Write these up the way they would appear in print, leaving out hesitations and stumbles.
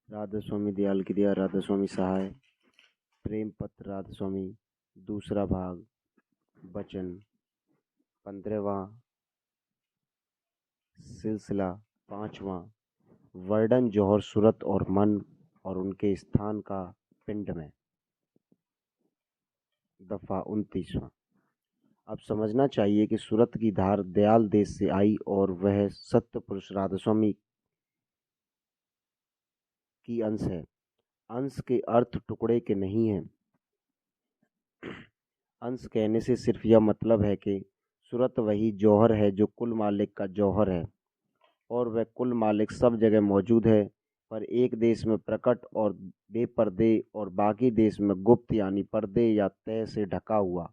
राधा स्वामी दयाल की दया, राधा स्वामी सहाय। प्रेम पत्र राधा स्वामी, दूसरा भाग, वचन 15वां, सिलसिला 5वां। वर्णन जौहर सूरत और मन और उनके स्थान का पिंड में। दफा 29वां। अब समझना चाहिए कि सूरत की धार दयाल देश से आई और वह सत्य पुरुष राधा स्वामी की अंश है। अंश के अर्थ टुकड़े के नहीं है। अंश कहने से सिर्फ यह मतलब है कि सूरत वही जौहर है जो कुल मालिक का जौहर है और वह कुल मालिक सब जगह मौजूद है, पर एक देश में प्रकट और बेपर्दे और बाकी देश में गुप्त यानी पर्दे या तय से ढका हुआ।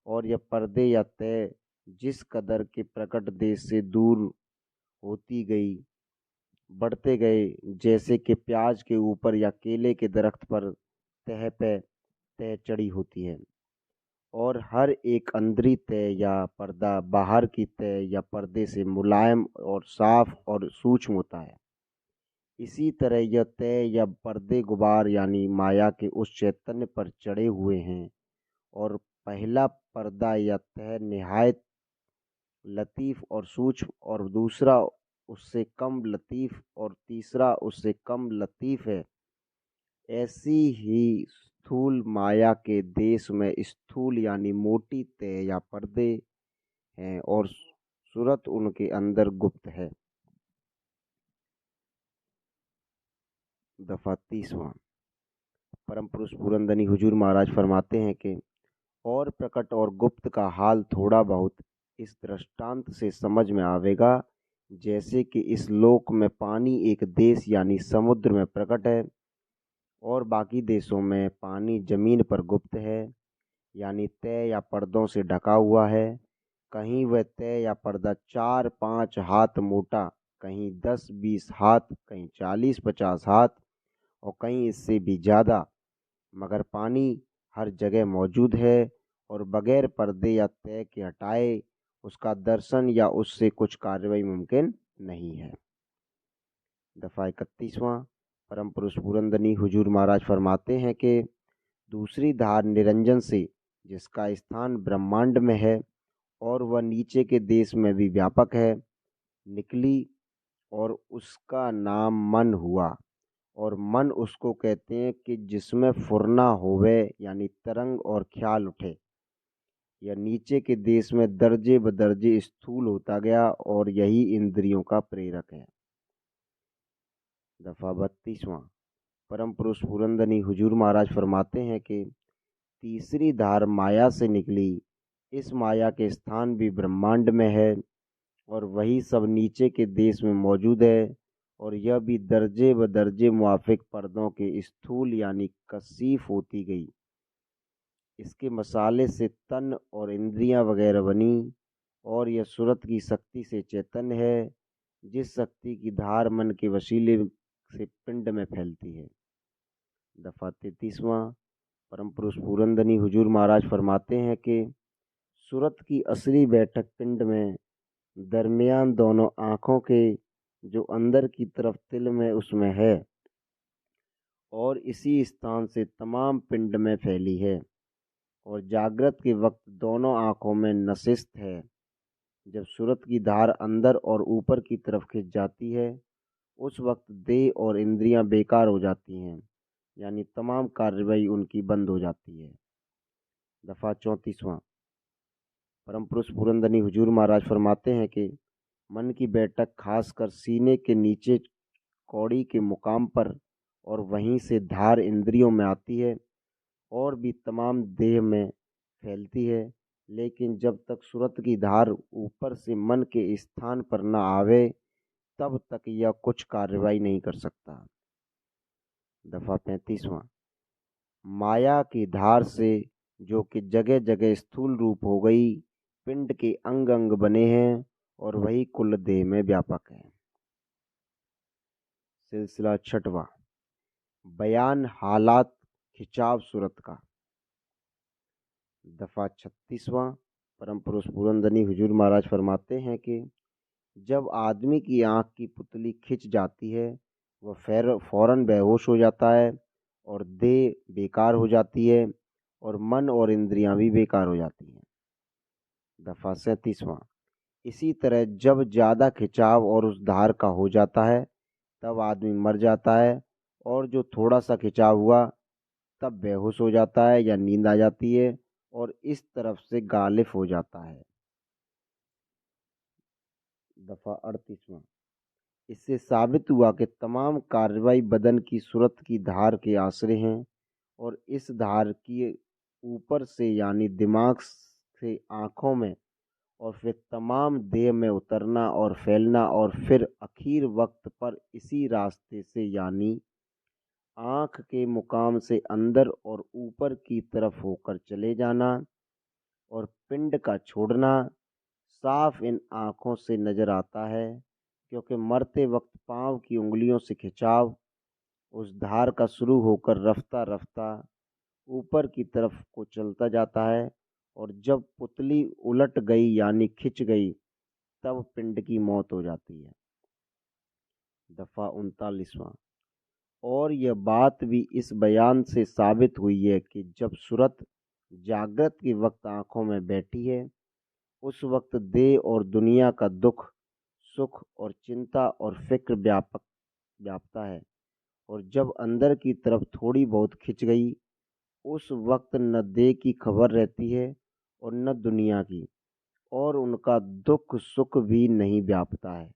और यह पर्दे या तय जिस कदर के प्रकट देश से दूर होती गई बढ़ते गए, जैसे कि प्याज के ऊपर या केले के दरख्त पर तह पे तह चढ़ी होती है, और हर एक अंदरी तय या पर्दा बाहर की तय या पर्दे से मुलायम और साफ और सूक्ष्म होता है। इसी तरह यह तय या पर्दे गुबार यानी माया के उस चैतन्य पर चढ़े हुए हैं, और पहला पर्दा या तय निहायत लतीफ़ और सूक्ष्म और दूसरा उससे कम लतीफ़ और तीसरा उससे कम लतीफ़ है। ऐसी ही स्थूल माया के देश में स्थूल यानी मोटी तय या पर्दे हैं और सूरत उनके अंदर गुप्त है। दफा 30वां। परम पुरुष पुरंदनी हुजूर महाराज फरमाते हैं कि और प्रकट और गुप्त का हाल थोड़ा बहुत इस दृष्टांत से समझ में आवेगा, जैसे कि इस लोक में पानी एक देश यानी समुद्र में प्रकट है और बाकी देशों में पानी जमीन पर गुप्त है यानी तय या पर्दों से ढका हुआ है। कहीं वह तय या पर्दा 4-5 हाथ मोटा, कहीं 10-20 हाथ, कहीं 40-50 हाथ और कहीं इससे भी ज़्यादा, मगर पानी हर जगह मौजूद है और बगैर पर्दे या तय के हटाए उसका दर्शन या उससे कुछ कार्रवाई मुमकिन नहीं है। दफा 31वां। परम पुरुष पुरंदनी हुजूर महाराज फरमाते हैं कि दूसरी धार निरंजन से, जिसका स्थान ब्रह्मांड में है और वह नीचे के देश में भी व्यापक है, निकली और उसका नाम मन हुआ। और मन उसको कहते हैं कि जिसमें फुरना होवे यानी तरंग और ख्याल उठे। यह नीचे के देश में दर्जे बदर्जे स्थूल होता गया और यही इंद्रियों का प्रेरक है। दफा 32वां। परम पुरुष पुरंदनी हुजूर महाराज फरमाते हैं कि तीसरी धार माया से निकली। इस माया के स्थान भी ब्रह्मांड में है और वही सब नीचे के देश में मौजूद है, और यह भी दर्जे ब दर्जे मुआफिक पर्दों के स्थूल यानी कसीफ होती गई। इसके मसाले से तन और इंद्रियां वगैरह बनी, और यह सूरत की शक्ति से चैतन्य है, जिस शक्ति की धार मन के वसीले से पिंड में फैलती है। दफा 33वां। परम पुरुष पुरंदनी हुजूर महाराज फरमाते हैं कि सूरत की असली बैठक पिंड में दरमियान दोनों आँखों के, जो अंदर की तरफ तिल में उसमें है, और इसी स्थान से तमाम पिंड में फैली है, और जागृत के वक्त दोनों आँखों में नशिस्त है। जब सूरत की धार अंदर और ऊपर की तरफ खिंच जाती है, उस वक्त देह और इंद्रियां बेकार हो जाती हैं, यानी तमाम कार्रवाई उनकी बंद हो जाती है। दफा 34वां। परम पुरुष पुरंदनी हुजूर महाराज फरमाते हैं कि मन की बैठक खासकर सीने के नीचे कौड़ी के मुकाम पर, और वहीं से धार इंद्रियों में आती है और भी तमाम देह में फैलती है, लेकिन जब तक सूरत की धार ऊपर से मन के स्थान पर न आवे, तब तक यह कुछ कार्रवाई नहीं कर सकता। दफा 35वां। माया की धार से, जो कि जगह जगह स्थूल रूप हो गई, पिंड के अंग अंग बने हैं और वही कुल देह में व्यापक है। सिलसिला 6वां। बयान हालात खिंचाव सूरत का। दफा 36वां। परम पुरुष पुरंदनी हुजूर महाराज फरमाते हैं कि जब आदमी की आँख की पुतली खिंच जाती है वह फिर फौरन बेहोश हो जाता है और देह बेकार हो जाती है और मन और इंद्रियां भी बेकार हो जाती हैं। दफ़ा 37वां। इसी तरह जब ज़्यादा खिंचाव और उस धार का हो जाता है तब आदमी मर जाता है, और जो थोड़ा सा खिंचाव हुआ तब बेहोश हो जाता है या नींद आ जाती है और इस तरफ से गालिब हो जाता है। दफ़ा 38वां। इससे साबित हुआ कि तमाम कार्रवाई बदन की सूरत की धार के आश्रय हैं, और इस धार की ऊपर से यानी दिमाग से आँखों में और फिर तमाम देह में उतरना और फैलना और फिर आखिर वक्त पर इसी रास्ते से यानी आँख के मुकाम से अंदर और ऊपर की तरफ होकर चले जाना और पिंड का छोड़ना साफ इन आँखों से नजर आता है, क्योंकि मरते वक्त पाँव की उंगलियों से खिंचाव उस धार का शुरू होकर रफ्ता रफ्ता ऊपर की तरफ को चलता जाता है, और जब पुतली उलट गई यानी खिंच गई तब पिंड की मौत हो जाती है। दफ़ा 39वां। और यह बात भी इस बयान से साबित हुई है कि जब सूरत जागृत के वक्त आँखों में बैठी है उस वक्त देह और दुनिया का दुख सुख और चिंता और फिक्र व्यापता है, और जब अंदर की तरफ थोड़ी बहुत खिंच गई उस वक्त न देह की खबर रहती है और न दुनिया की, और उनका दुख सुख भी नहीं व्यापता है।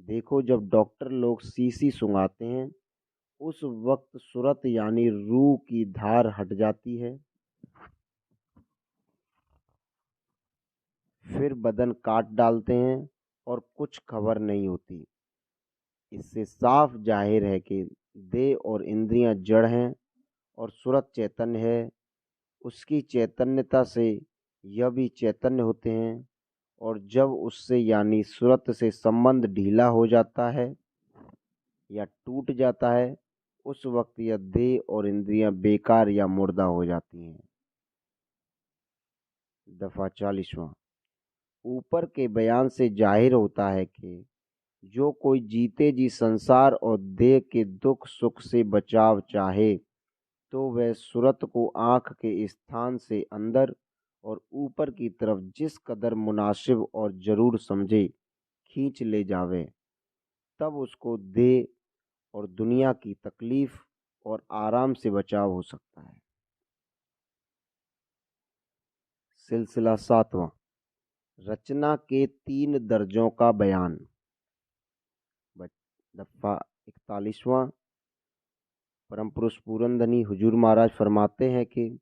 देखो, जब डॉक्टर लोग शीशी सुंघाते हैं उस वक्त सूरत यानी रूह की धार हट जाती है, फिर बदन काट डालते हैं और कुछ खबर नहीं होती। इससे साफ जाहिर है कि देह और इंद्रियां जड़ हैं और सूरत चैतन्य है। उसकी चैतन्यता से यह भी चैतन्य होते हैं, और जब उससे यानी सूरत से संबंध ढीला हो जाता है या टूट जाता है उस वक्त यह देह और इंद्रियां बेकार या मुर्दा हो जाती हैं। दफ़ा 40वां। ऊपर के बयान से जाहिर होता है कि जो कोई जीते जी संसार और देह के दुख सुख से बचाव चाहे तो वह सूरत को आँख के स्थान से अंदर और ऊपर की तरफ जिस कदर मुनासिब और जरूर समझे खींच ले जावे, तब उसको देह और दुनिया की तकलीफ और आराम से बचाव हो सकता है। सिलसिला 7वां। रचना के 3 दर्जों का बयान। दफ़ा 41वां। परम पुरुष पूरनधनी हुजूर महाराज फरमाते हैं कि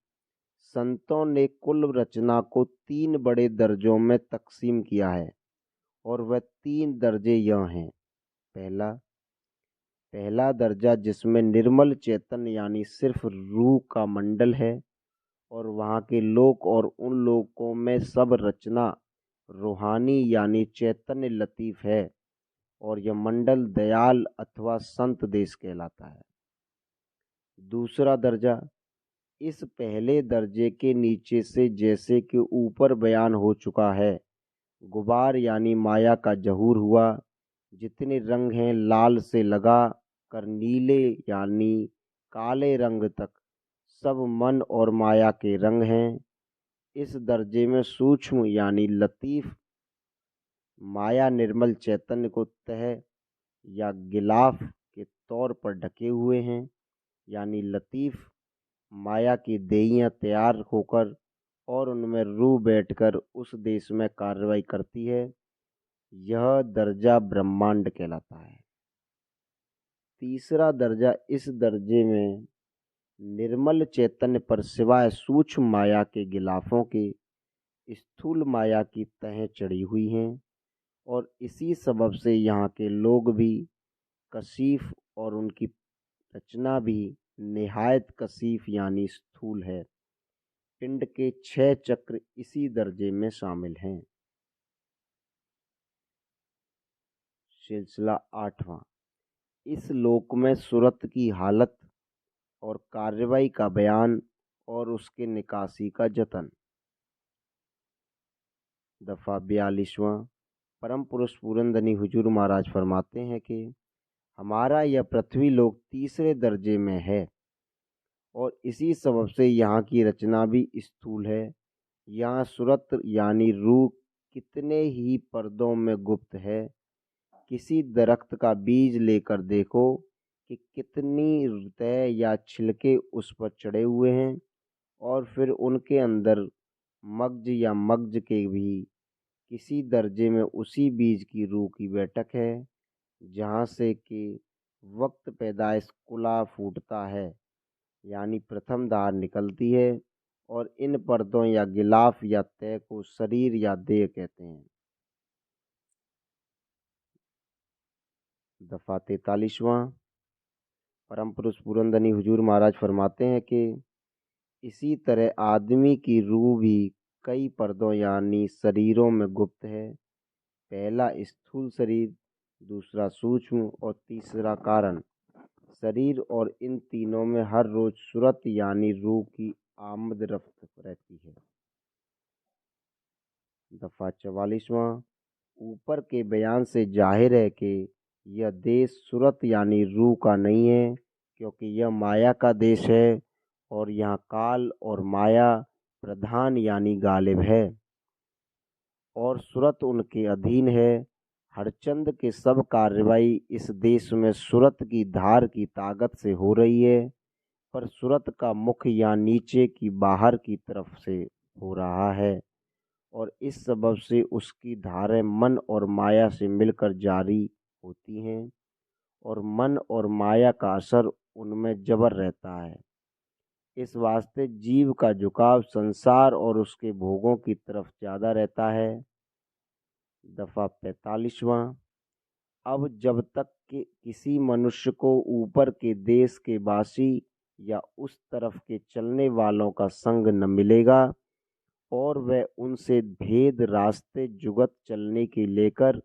संतों ने कुल रचना को 3 बड़े दर्जों में तकसीम किया है, और वह 3 दर्जे यह हैं। पहला दर्जा जिसमें निर्मल चेतन यानी सिर्फ रूह का मंडल है, और वहाँ के लोक और उन लोकों में सब रचना रूहानी यानी चैतन्य लतीफ़ है, और यह मंडल दयाल अथवा संत देश कहलाता है। दूसरा दर्जा इस पहले दर्जे के नीचे से जैसे कि ऊपर बयान हो चुका है गुबार यानी माया का जहूर हुआ, जितने रंग हैं लाल से लगा कर नीले यानी काले रंग तक सब मन और माया के रंग हैं। इस दर्जे में सूक्ष्म यानी लतीफ़ माया निर्मल चैतन्य को तह या गिलाफ के तौर पर ढके हुए हैं, यानी लतीफ़ माया की देहियाँ तैयार होकर और उनमें रूह बैठकर उस देश में कार्रवाई करती है। यह दर्जा ब्रह्मांड कहलाता है। तीसरा दर्जा इस दर्जे में निर्मल चैतन्य पर सिवाय सूक्ष्म माया के गिलाफों के स्थूल माया की तहें चढ़ी हुई हैं, और इसी सबब से यहाँ के लोग भी कशीफ और उनकी रचना भी निहायत कशीफ यानी स्थूल है। पिंड के 6 चक्र इसी दर्जे में शामिल हैं। सिलसिला 8वां। इस लोक में सूरत की हालत और कार्रवाई का बयान और उसके निकासी का जतन। दफ़ा 42वां। परम पुरुष पूरनधनी हुजूर महाराज फरमाते हैं कि हमारा यह पृथ्वी लोक तीसरे दर्जे में है और इसी सबब से यहाँ की रचना भी स्थूल है। यहाँ सूरत यानी रूह कितने ही पर्दों में गुप्त है। किसी दरख्त का बीज लेकर देखो कि कितनी तह या छिलके उस पर चढ़े हुए हैं, और फिर उनके अंदर मगज या मगज के भी किसी दर्जे में उसी बीज की रूह की बैठक है, जहाँ से कि वक्त पैदाइश कुला फूटता है, यानी प्रथम धार निकलती है, और इन पर्दों या गिलाफ या तह को शरीर या देह कहते हैं। दफ़ा 43वां। परम पुरुष पुरंदनी हुजूर महाराज फरमाते हैं कि इसी तरह आदमी की रूह भी कई पर्दों यानी शरीरों में गुप्त है। पहला स्थूल शरीर, दूसरा सूक्ष्म और तीसरा कारण शरीर, और इन तीनों में हर रोज सूरत यानी रूह की आमद रफ्त रहती है। दफ़ा 44वां। ऊपर के बयान से जाहिर है कि यह देश सूरत यानी रूह का नहीं है, क्योंकि यह माया का देश है और यहाँ काल और माया प्रधान यानी गालिब है और सूरत उनके अधीन है। हरचंद के सब कार्रवाई इस देश में सूरत की धार की ताकत से हो रही है, पर सूरत का मुख या नीचे की बाहर की तरफ से हो रहा है, और इस सबब से उसकी धारें मन और माया से मिलकर जारी होती हैं और मन और माया का असर उनमें जबर रहता है। इस वास्ते जीव का झुकाव संसार और उसके भोगों की तरफ ज़्यादा रहता है। दफ़ा 45वां। अब जब तक कि किसी मनुष्य को ऊपर के देश के वासी या उस तरफ के चलने वालों का संग न मिलेगा और वह उनसे भेद रास्ते जुगत चलने के लेकर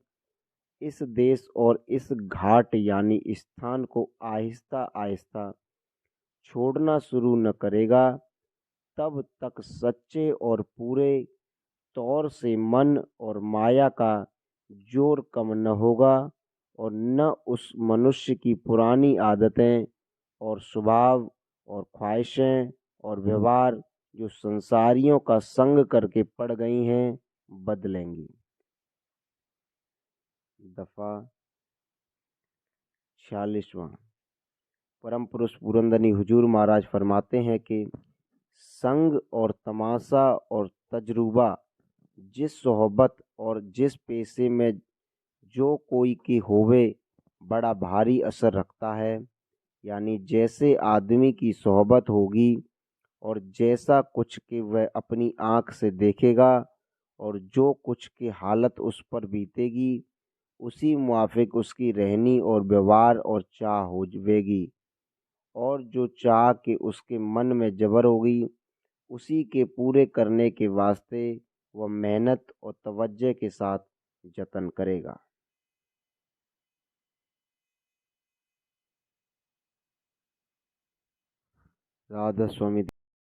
इस देश और इस घाट यानी स्थान को आहिस्ता आहिस्ता छोड़ना शुरू न करेगा, तब तक सच्चे और पूरे तौर से मन और माया का जोर कम न होगा और न उस मनुष्य की पुरानी आदतें और स्वभाव और ख्वाहिशें और व्यवहार जो संसारियों का संग करके पड़ गई हैं बदलेंगी। दफ़ा 46वां। परम पुरुष पुरंदनी हुजूर महाराज फरमाते हैं कि संग और तमाशा और तजुर्बा जिस सोहबत और जिस पेशे में जो कोई की होवे बड़ा भारी असर रखता है। यानी जैसे आदमी की सोहबत होगी और जैसा कुछ के वह अपनी आँख से देखेगा और जो कुछ की हालत उस पर बीतेगी, उसी मुआफिक उसकी रहनी और व्यवहार और चाह हो जाएगी, और जो चाह के उसके मन में जबर होगी उसी के पूरे करने के वास्ते वह मेहनत और तवज्जो के साथ जतन करेगा। राधा स्वामी।